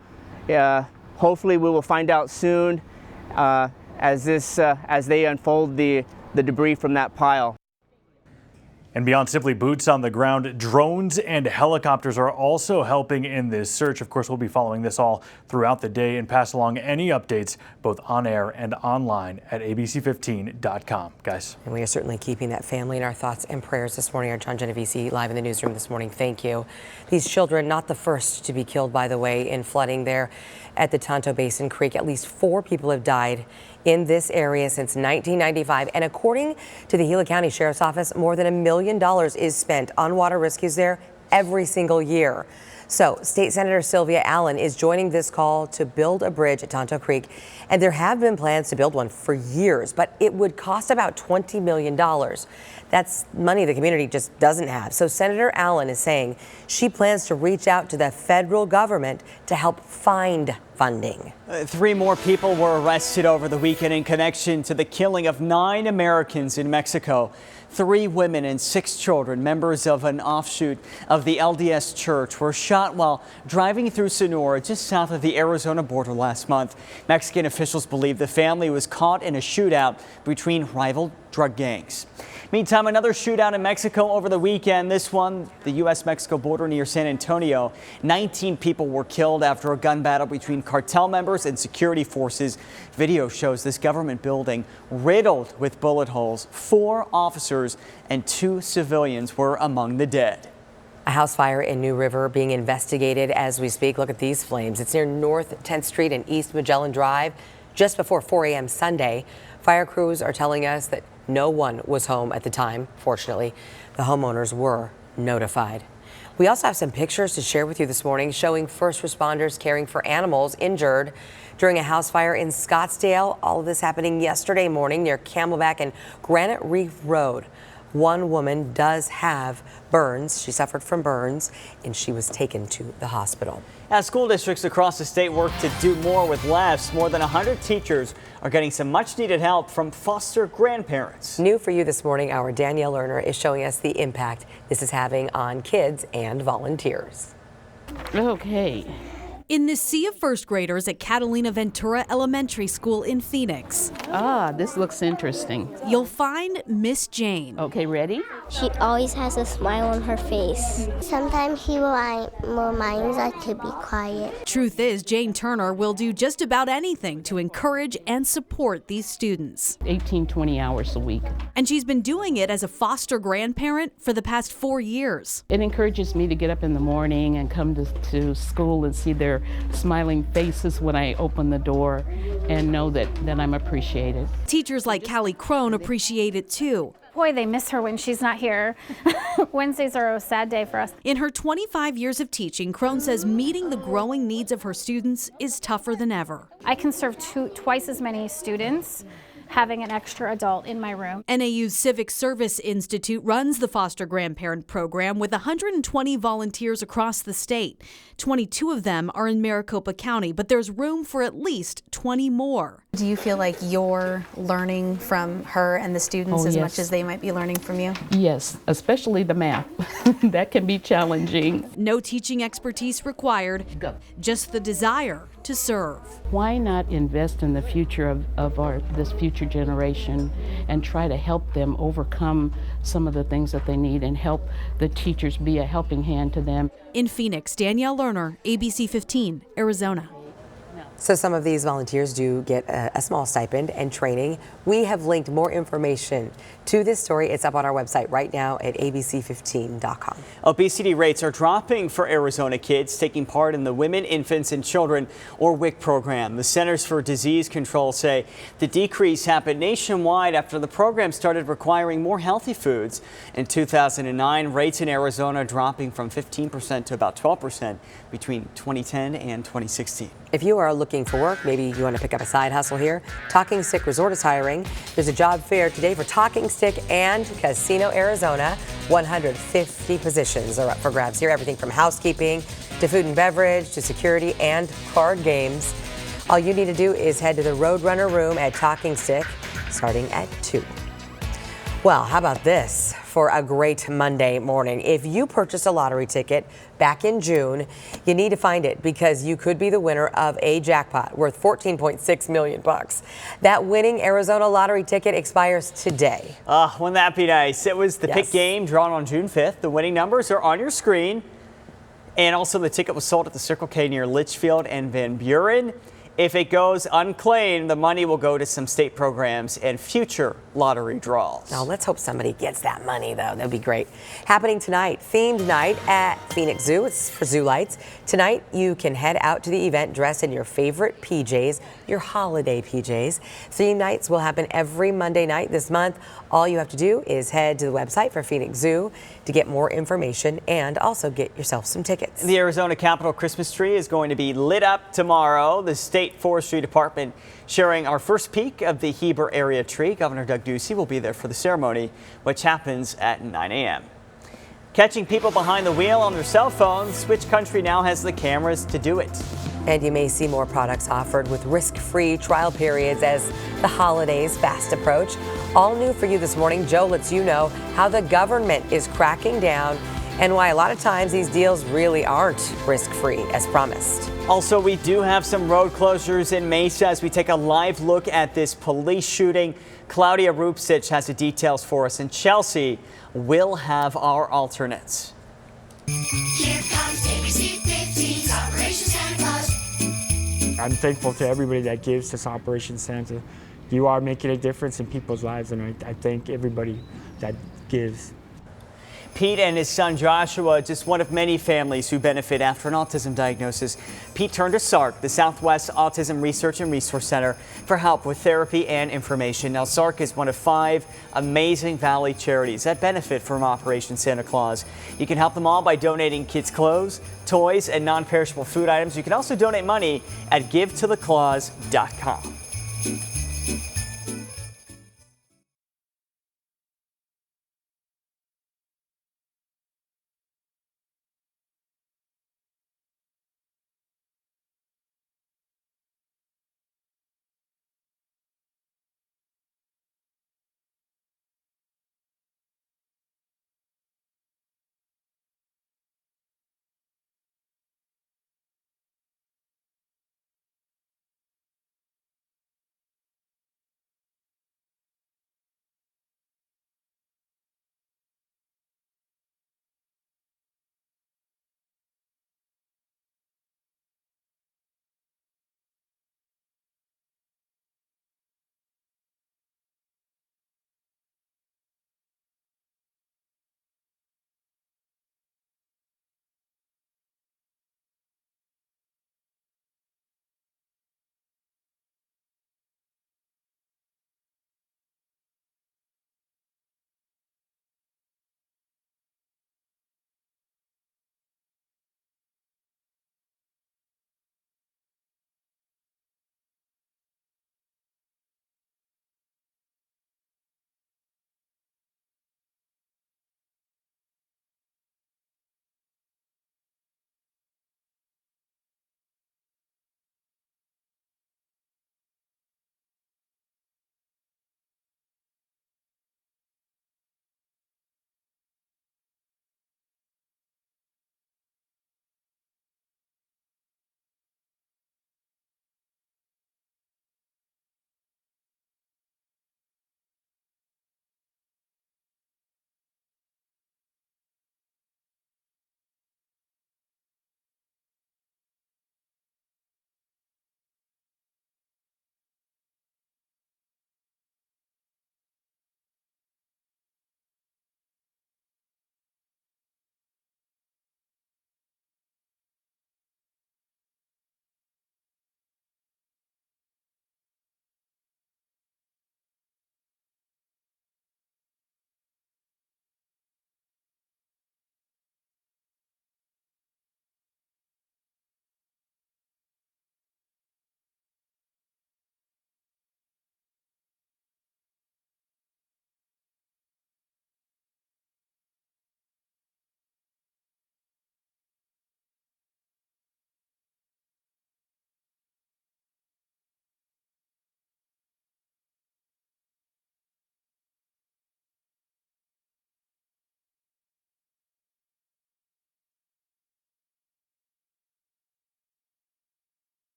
S17: hopefully we will find out soon as they unfold the debris from that pile.
S1: And beyond simply boots on the ground, drones and helicopters are also helping in this search. Of course, we'll be following this all throughout the day and pass along any updates both on air and online at abc15.com. Guys.
S2: And we are certainly keeping that family in our thoughts and prayers this morning. Our John Genovese live in the newsroom this morning. Thank you. These children, not the first to be killed, by the way, in flooding there at the Tonto Basin Creek. At least 4 people have died in this area since 1995. And according to the Gila County Sheriff's Office, more than $1 million is spent on water rescues there every single year. So State Senator Sylvia Allen is joining this call to build a bridge at Tonto Creek. And there have been plans to build one for years, but it would cost about $20 million. That's money the community just doesn't have. So Senator Allen is saying she plans to reach out to the federal government to help find funding.
S3: 3 more people were arrested over the weekend in connection to the killing of 9 Americans in Mexico. 3 women and 6 children, members of an offshoot of the LDS Church, were shot while driving through Sonora, just south of the Arizona border last month. Mexican officials believe the family was caught in a shootout between rival drug gangs. Meantime, another shootout in Mexico over the weekend. This one, the U.S.-Mexico border near San Antonio. 19 people were killed after a gun battle between cartel members and security forces. Video shows this government building riddled with bullet holes. 4 officers and 2 civilians were among the dead.
S2: A house fire in New River being investigated as we speak. Look at these flames. It's near North 10th Street and East Magellan Drive just before 4 a.m. Sunday. Fire crews are telling us that no one was home at the time. Fortunately, the homeowners were notified. We also have some pictures to share with you this morning showing first responders caring for animals injured during a house fire in Scottsdale. All of this happening yesterday morning near Camelback and Granite Reef Road. One woman does have burns. She suffered from burns and she was taken to the hospital.
S3: As school districts across the state work to do more with less, more than 100 teachers are getting some much needed help from foster grandparents.
S2: New for you this morning, our Danielle Lerner is showing us the impact this is having on kids and volunteers.
S18: Okay. In this sea of first graders at Catalina Ventura Elementary School in Phoenix. This looks interesting. You'll find Miss Jane. Okay, ready?
S19: She always has a smile on her face. Sometimes she reminds us to be quiet.
S18: Truth is, Jane Turner will do just about anything to encourage and support these students. 18-20 hours a week. And she's been doing it as a foster grandparent for the past 4 years. It encourages me to get up in the morning and come to school and see their smiling faces when I open the door and know that I'm appreciated. Teachers like Callie Crone appreciate it too.
S20: Boy, they miss her when she's not here. Wednesdays are a sad day for us.
S18: In her 25 years of teaching, Crone says meeting the growing needs of her students is tougher than ever.
S20: I can serve twice as many students having an extra adult in my room.
S18: NAU's Civic Service Institute runs the foster grandparent program with 120 volunteers across the state. 22 of them are in Maricopa County, but there's room for at least 20 more.
S21: Do you feel like you're learning from her and the students as much as they might be learning from you?
S18: Yes, especially the math. That can be challenging. No teaching expertise required, just the desire to serve. Why not invest in the future of this future generation and try to help them overcome some of the things that they need and help the teachers be a helping hand to them. In Phoenix, Danielle Lerner, ABC 15, Arizona.
S2: So some of these volunteers do get a small stipend and training. We have linked more information to this story. It's up on our website right now at abc15.com.
S3: Obesity rates are dropping for Arizona kids taking part in the Women, Infants, and Children, or WIC program. The Centers for Disease Control say the decrease happened nationwide after the program started requiring more healthy foods. In 2009, rates in Arizona dropping from 15% to about 12% between 2010 and 2016.
S2: If you are looking for work, maybe you want to pick up a side hustle here, Talking Stick Resort is hiring. There's a job fair today for Talking Stick and Casino Arizona. 150 positions are up for grabs here. Everything from housekeeping to food and beverage to security and card games. All you need to do is head to the Roadrunner room at Talking Stick starting at 2. Well, how about this for a great Monday morning? If you purchased a lottery ticket back in June, you need to find it because you could be the winner of a jackpot worth $14.6 million. That winning Arizona lottery ticket expires today.
S3: Wouldn't that be nice? It was the pick game drawn on June 5th. The winning numbers are on your screen. And also the ticket was sold at the Circle K near Litchfield and Van Buren. If it goes unclaimed, the money will go to some state programs and future lottery draws.
S2: Now, let's hope somebody gets that money, though. That'd be great. Happening tonight, themed night at Phoenix Zoo. It's for zoo lights. Tonight, you can head out to the event dressed in your favorite PJs, your holiday PJs. Theme nights will happen every Monday night this month. All you have to do is head to the website for Phoenix Zoo to get more information and also get yourself some tickets.
S3: The Arizona Capitol Christmas tree is going to be lit up tomorrow. The State Forestry Department sharing our first peek of the Heber area tree. Governor Doug Ducey will be there for the ceremony, which happens at 9 a.m. Catching people behind the wheel on their cell phones, Switch Country now has the cameras to do it.
S2: And you may see more products offered with risk-free trial periods as the holidays fast approach. All new for you this morning, Joe lets you know how the government is cracking down and why a lot of times these deals really aren't risk-free as promised.
S3: Also, we do have some road closures in Mesa as we take a live look at this police shooting. Claudia Rupsich has the details for us, and Chelsea will have our alternates.
S6: Here comes ABC 15's Operation Santa Claus.
S22: I'm thankful to everybody that gives to Operation Santa. You are making a difference in people's lives, and I thank everybody that gives.
S3: Pete and his son Joshua, just one of many families who benefit after an autism diagnosis. Pete turned to SARC, the Southwest Autism Research and Resource Center, for help with therapy and information. Now, SARC is one of 5 amazing Valley charities that benefit from Operation Santa Claus. You can help them all by donating kids' clothes, toys, and non-perishable food items. You can also donate money at givetotheclaus.com.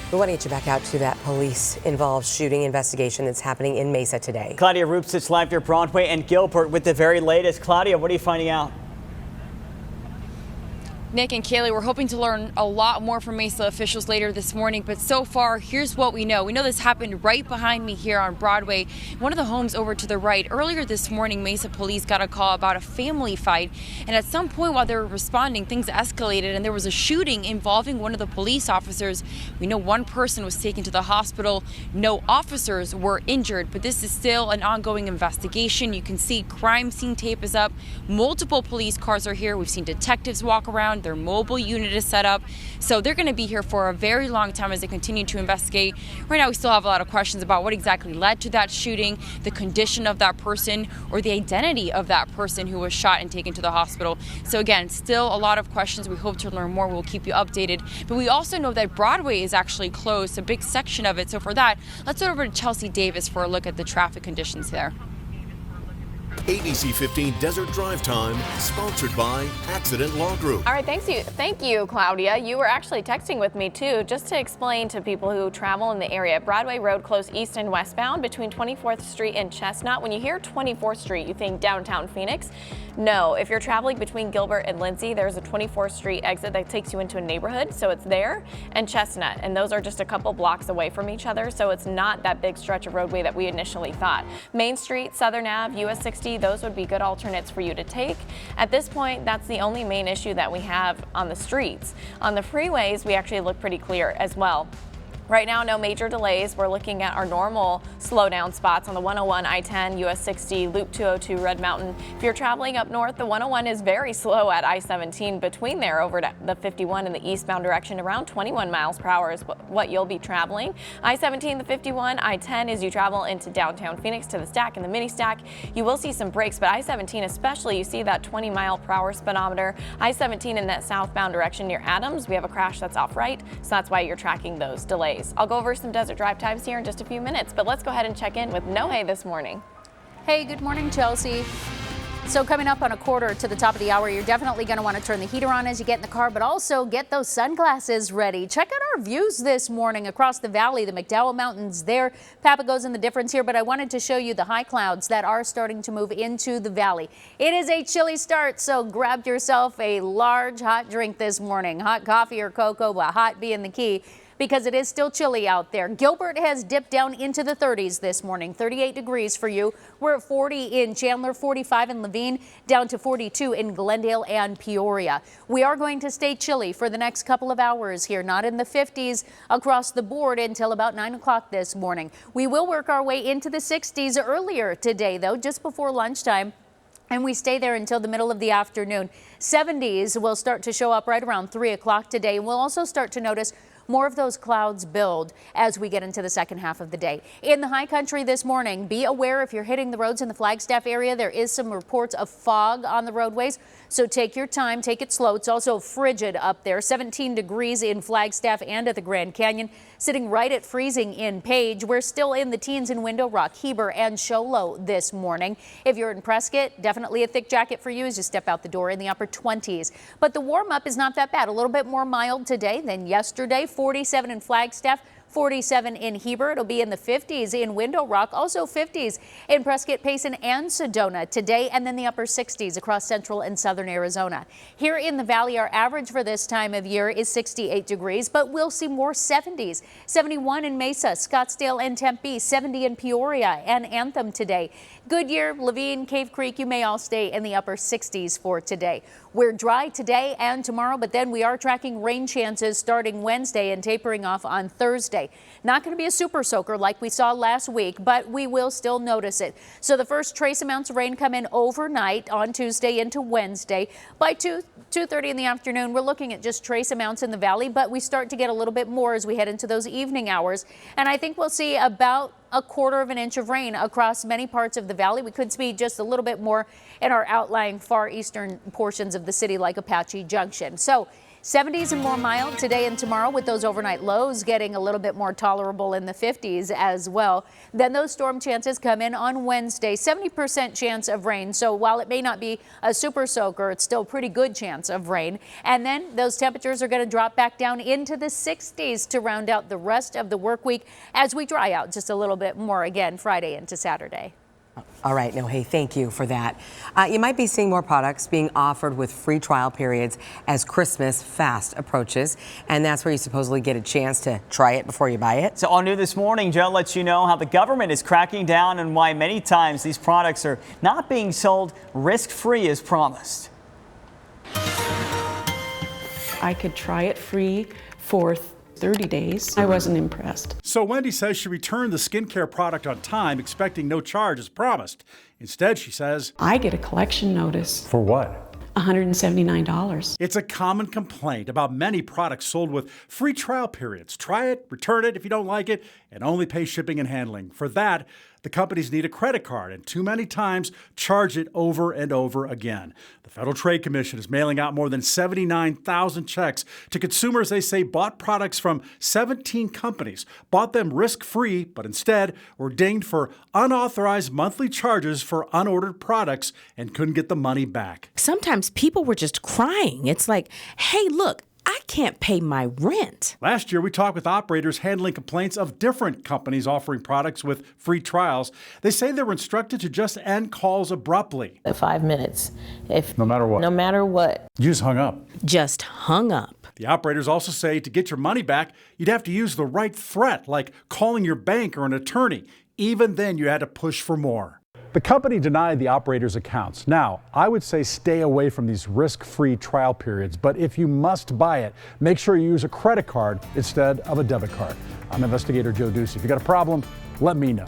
S2: We want to get you back out to that police-involved shooting investigation that's happening in Mesa today.
S3: Claudia Rupsich live near Broadway and Gilbert with the very latest. Claudia, what are you finding out?
S16: Nick and Kaylee, we're hoping to learn a lot more from Mesa officials later this morning, but so far, here's what we know. We know this happened right behind me here on Broadway, one of the homes over to the right. Earlier this morning, Mesa police got a call about a family fight, and at some point while they were responding, things escalated and there was a shooting involving one of the police officers. We know one person was taken to the hospital. No officers were injured, but this is still an ongoing investigation. You can see crime scene tape is up. Multiple police cars are here. We've seen detectives walk around. Their mobile unit is set up. So they're going to be here for a very long time as they continue to investigate. Right now, we still have a lot of questions about what exactly led to that shooting, the condition of that person, or the identity of that person who was shot and taken to the hospital. So again, still a lot of questions. We hope to learn more. We'll keep you updated. But we also know that Broadway is actually closed, a big section of it. So for that, let's go over to Chelsea Davis for a look at the traffic conditions there.
S7: ABC 15 Desert Drive Time, sponsored by Accident Law Group.
S5: All right, thank you, Claudia. You were actually texting with me too, just to explain to people who travel in the area. Broadway Road closed east and westbound between 24th Street and Chestnut. When you hear 24th Street, you think downtown Phoenix. No, if you're traveling between Gilbert and Lindsay, there's a 24th Street exit that takes you into a neighborhood, so it's there, and Chestnut, and those are just a couple blocks away from each other, so it's not that big stretch of roadway that we initially thought. Main Street, Southern Ave, US 60, those would be good alternates for you to take. At this point, that's the only main issue that we have on the streets. On the freeways, we actually look pretty clear as well. Right now, no major delays. We're looking at our normal slowdown spots on the 101, I-10, US 60, Loop 202, Red Mountain. If you're traveling up north, the 101 is very slow at I-17 between there over to the 51 in the eastbound direction. Around 21 miles per hour is what you'll be traveling. I-17, the 51, I-10 as you travel into downtown Phoenix to the stack and the mini stack. You will see some breaks, but I-17 especially, you see that 20 mile per hour speedometer. I-17 in that southbound direction near Adams, we have a crash that's off right, so that's why you're tracking those delays. I'll go over some desert drive times here in just a few minutes, but let's go ahead and check in with Nohe this morning.
S4: Hey, good morning, Chelsea. So coming up on a quarter to the top of the hour, you're definitely going to want to turn the heater on as you get in the car, but also get those sunglasses ready. Check out our views this morning across the valley, the McDowell Mountains there. Papago's in the difference here, but I wanted to show you the high clouds that are starting to move into the valley. It is a chilly start, so grab yourself a large hot drink this morning. Hot coffee or cocoa, but hot being the key, because it is still chilly out there. Gilbert has dipped down into the 30s this morning, 38 degrees for you. We're at 40 in Chandler, 45 in Levine, down to 42 in Glendale and Peoria. We are going to stay chilly for the next couple of hours here, not in the 50s across the board until about 9 o'clock this morning. We will work our way into the 60s earlier today, though, just before lunchtime. And we stay there until the middle of the afternoon. 70s will start to show up right around 3 o'clock today. And we'll also start to notice more of those clouds build as we get into the second half of the day. In the high country this morning, be aware if you're hitting the roads in the Flagstaff area, there is some reports of fog on the roadways. So take your time, take it slow. It's also frigid up there, 17 degrees in Flagstaff and at the Grand Canyon, sitting right at freezing in Page. We're still in the teens in Window Rock, Heber, and Show Low this morning. If you're in Prescott, definitely a thick jacket for you as you step out the door in the upper 20s. But the warm up is not that bad. A little bit more mild today than yesterday. 47 in Flagstaff, 47 in Heber. It'll be in the 50s in Window Rock, also 50s in Prescott, Payson, and Sedona today, and then the upper 60s across central and southern Arizona. Here in the valley, our average for this time of year is 68 degrees, but we'll see more 70s. 71 in Mesa, Scottsdale, and Tempe, 70 in Peoria and Anthem today. Goodyear, Levine, Cave Creek, you may all stay in the upper 60s for today. We're dry today and tomorrow, but then we are tracking rain chances starting Wednesday and tapering off on Thursday. Not going to be a super soaker like we saw last week, but we will still notice it. So the first trace amounts of rain come in overnight on Tuesday into Wednesday. By 2:30 in the afternoon, we're looking at just trace amounts in the valley, but we start to get a little bit more as we head into those evening hours. And I think we'll see about a quarter of an inch of rain across many parts of the valley. We could see just a little bit more in our outlying far eastern portions of the city like Apache Junction. So 70s and more mild today and tomorrow, with those overnight lows getting a little bit more tolerable in the 50s as well. Then those storm chances come in on Wednesday. 70% chance of rain. So while it may not be a super soaker, it's still a pretty good chance of rain. And then those temperatures are going to drop back down into the 60s to round out the rest of the work week as we dry out just a little bit more again Friday into Saturday.
S2: All right, no, hey, thank you for that. You might be seeing more products being offered with free trial periods as Christmas fast approaches, and that's where you supposedly get a chance to try it before you buy it.
S3: So on New This Morning, Joe lets you know how the government is cracking down and why many times these products are not being sold risk-free as promised.
S8: I could try it free for 30 days. I wasn't impressed.
S10: So Wendy says she returned the skincare product on time, expecting no charge as promised. Instead, she says,
S8: I get a collection notice.
S10: For what?
S8: $179.
S10: It's a common complaint about many products sold with free trial periods. Try it, return it if you don't like it, and only pay shipping and handling. For that, the companies need a credit card and too many times charge it over and over again. The Federal Trade Commission is mailing out more than 79,000 checks to consumers they say bought products from 17 companies, bought them risk-free, but instead were dinged for unauthorized monthly charges for unordered products and couldn't get the money back.
S23: Sometimes people were just crying. It's like, hey, look, I can't pay my rent.
S10: Last year, we talked with operators handling complaints of different companies offering products with free trials. They say they were instructed to just end calls abruptly.
S23: 5 minutes.
S10: No matter what.
S23: No matter what.
S10: You just hung up.
S23: Just hung up.
S10: The operators also say to get your money back, you'd have to use the right threat, like calling your bank or an attorney. Even then, you had to push for more. The company denied the operators' accounts. Now, I would say stay away from these risk-free trial periods, but if you must buy it, make sure you use a credit card instead of a debit card. I'm investigator Joe Ducey. If you got a problem, let me know.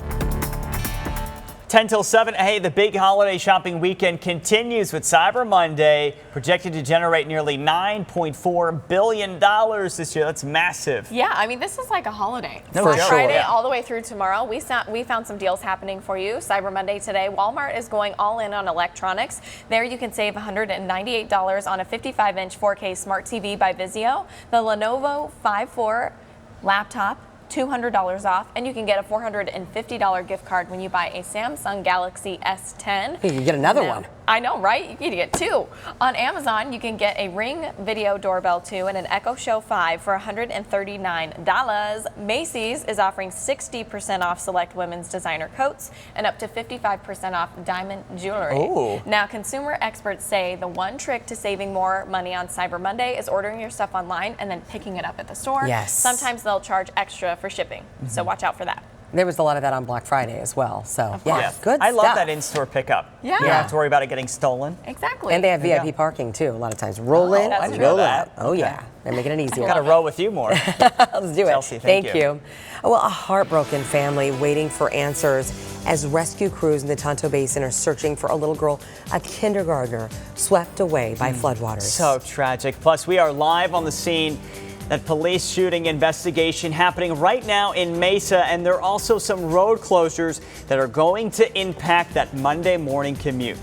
S3: 10 till 7. Hey, the big holiday shopping weekend continues with Cyber Monday, projected to generate nearly $9.4 billion this year. That's massive.
S5: Yeah, I mean, this is like a holiday.
S3: No,
S5: Black
S3: for sure.
S5: Friday all the way through tomorrow. We found some deals happening for you. Cyber Monday today. Walmart is going all in on electronics. There you can save $198 on a 55-inch 4K smart TV by Vizio. The Lenovo 5.4 laptop, $200 off, and you can get a $450 gift card when you buy a Samsung Galaxy S10.
S2: You can get another one.
S5: I know, right? You can get two. On Amazon, you can get a Ring Video Doorbell 2 and an Echo Show 5 for $139. Macy's is offering 60% off select women's designer coats and up to 55% off diamond jewelry.
S3: Ooh.
S5: Now, consumer experts say the one trick to saving more money on Cyber Monday is ordering your stuff online and then picking it up at the store.
S2: Yes.
S5: Sometimes they'll charge extra for shipping, so watch out for that.
S2: There was a lot of that on Black Friday as well. So, yeah, good
S3: I
S2: stuff.
S3: love that in-store pickup.
S5: Yeah.
S3: You don't have to worry about it getting stolen.
S5: Exactly.
S2: And they have
S3: Yeah.
S2: VIP parking too. A lot of times, roll in,
S3: I didn't know
S2: roll
S3: that.
S2: out. Oh yeah, they're making it easier.
S3: Got to row with you more.
S2: Let's do it.
S3: Chelsea, thank
S2: you. Well, a heartbroken family waiting for answers as rescue crews in the Tonto Basin are searching for a little girl, a kindergartner, swept away by floodwaters.
S3: So tragic. Plus, we are live on the scene. That police shooting investigation happening right now in Mesa, and there are also some road closures that are going to impact that Monday morning commute.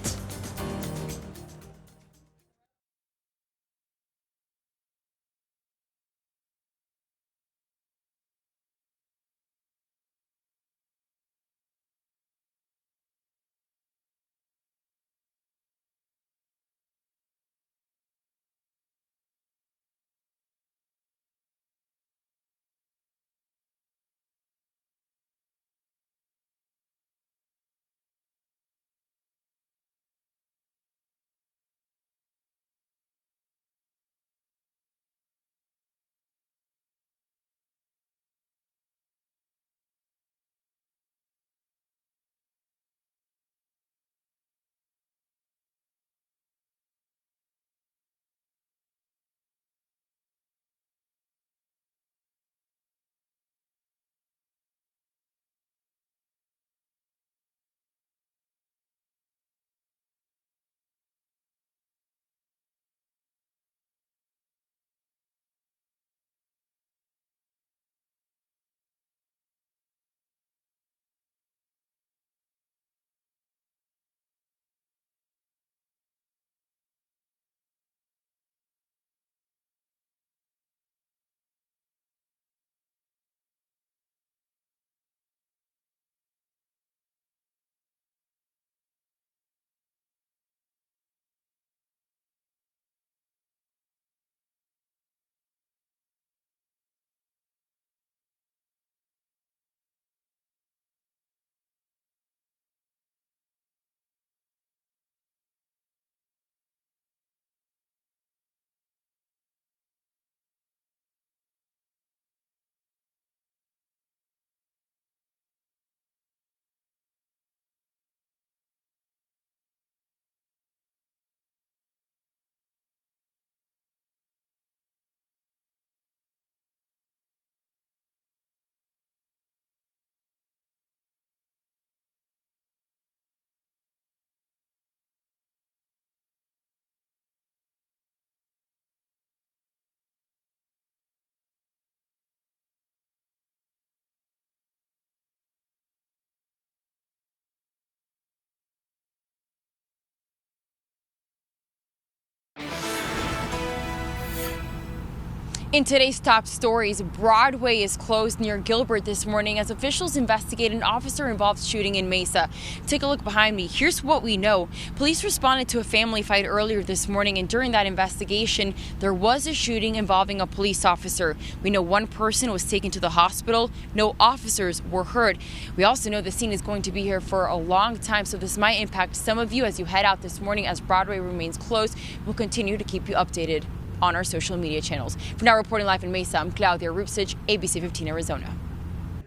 S16: In today's top stories, Broadway is closed near Gilbert this morning as officials investigate an officer-involved shooting in Mesa. Take a look behind me. Here's what we know. Police responded to a family fight earlier this morning, and during that investigation, there was a shooting involving a police officer. We know one person was taken to the hospital. No officers were hurt. We also know the scene is going to be here for a long time, so this might impact some of you as you head out this morning as Broadway remains closed. We'll continue to keep you updated on our social media channels. For now, reporting live in Mesa, I'm Claudia Rupsich, ABC 15 Arizona.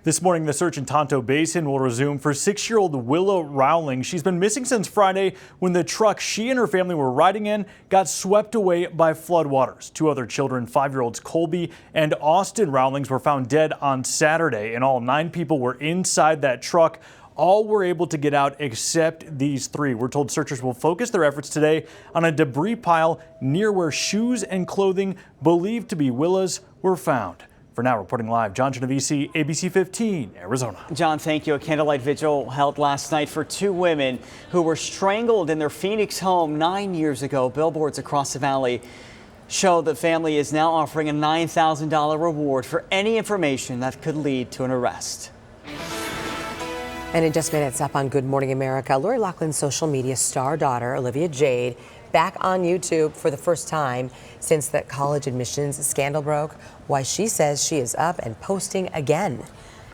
S1: This morning, the search in Tonto Basin will resume for 6-year-old Willow Rowling. She's been missing since Friday when the truck she and her family were riding in got swept away by floodwaters. 2 other children, 5-year-olds Colby and Austin Rowlings, were found dead on Saturday. In all, 9 people were inside that truck. All were able to get out except these 3. We're told searchers will focus their efforts today on a debris pile near where shoes and clothing believed to be Willow's were found. For now, reporting live, John Genovese, ABC 15, Arizona.
S3: John, thank you. A candlelight vigil held last night for 2 women who were strangled in their Phoenix home 9 years ago. Billboards across the valley show the family is now offering a $9,000 reward for any information that could lead to an arrest.
S2: And in just minutes up on Good Morning America, Lori Loughlin's social media star daughter, Olivia Jade, back on YouTube for the first time since that college admissions scandal broke. Why she says she is up and posting again.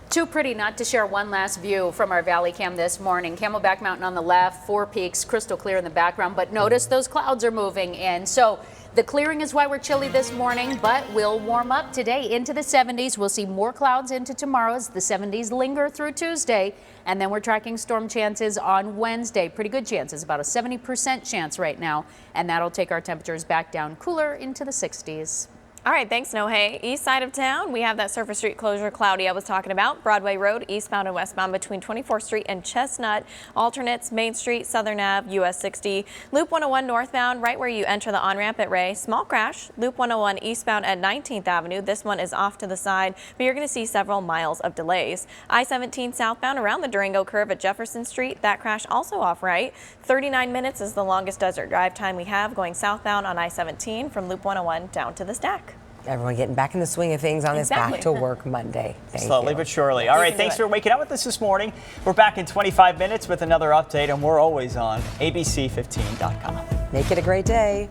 S4: Too pretty not to share one last view from our Valley Cam this morning. Camelback Mountain on the left, 4 peaks, crystal clear in the background, but notice those clouds are moving in. So the clearing is why we're chilly this morning, but we'll warm up today into the 70s. We'll see more clouds into tomorrow as the 70s linger through Tuesday. And then we're tracking storm chances on Wednesday. Pretty good chances, about a 70% chance right now. And that'll take our temperatures back down cooler into the 60s.
S5: All right, thanks, Nohe. East side of town, we have that Surface Street closure Cloudy I was talking about. Broadway Road, eastbound and westbound between 24th Street and Chestnut. Alternates, Main Street, Southern Ave, US 60. Loop 101 northbound, right where you enter the on-ramp at Ray. Small crash. Loop 101 eastbound at 19th Avenue. This one is off to the side, but you're going to see several miles of delays. I-17 southbound around the Durango curve at Jefferson Street. That crash also off right. 39 minutes is the longest desert drive time we have going southbound on I-17 from Loop 101 down to the stack.
S2: Everyone getting back in the swing of things on this back to work Monday.
S3: Slowly but surely. All right, thanks for waking up with us this morning. We're back in 25 minutes with another update, and we're always on ABC15.com.
S2: Make it a great day.